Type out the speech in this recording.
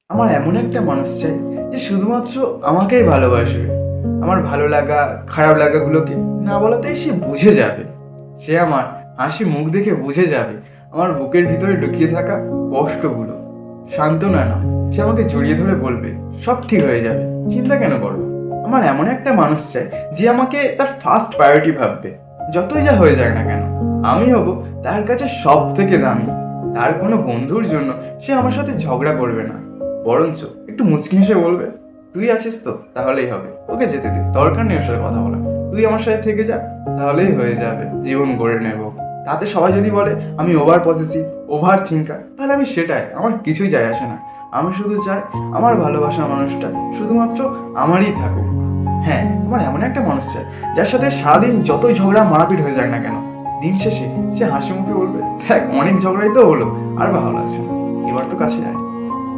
আমার এমন একটা মানুষ চাই যে শুধুমাত্র আমাকেই ভালোবাসবে। আমার ভালো লাগা খারাপ লাগাগুলোকে না বলাতেই সে বুঝে যাবে। সে আমার হাসি মুখ দেখে বুঝে যাবে আমার বুকের ভিতরে লুকিয়ে থাকা কষ্টগুলো। সান্ত্বনা নয়, সে আমাকে জড়িয়ে ধরে বলবে সব ঠিক হয়ে যাবে, চিন্তা কেন করো। আমার এমন একটা মানুষ চাই যে আমাকে তার ফার্স্ট প্রায়োরিটি ভাববে। যতই যা হয়ে যাক না কেন, আমি হব তার কাছে সব থেকে দামি। তার কোনো বন্ধুর জন্য সে আমার সাথে ঝগড়া করবে না, বরঞ্চ একটু মুচকি হেসে বলবে, তুই আছিস তো, তাহলেই হবে, ওকে যেতে দে, দরকার নেই ওর সাথে কথা বলা, তুই আমার সাথে থেকে যা, তাহলেই হয়ে যাবে, জীবন গড়ে নেব। তাতে সবাই যদি বলে আমি ওভার পজিটিভ, ওভার থিঙ্কার, তাহলে আমি সেটাই, আমার কিছুই যায় আসে না। আমি শুধু চাই আমার ভালোবাসার মানুষটা শুধুমাত্র আমারই থাকুক। হ্যাঁ, আমার এমন একটা মানুষ চাই যার সাথে সারাদিন যতই ঝগড়া মারাপিট হয়ে যাক না কেন, দিন শেষে সে হাসি মুখে বলবে, দেখ অনেক ঝগড়াই তো হলো, আর ভালো লাগছে না, এবার তো কাছে যায়।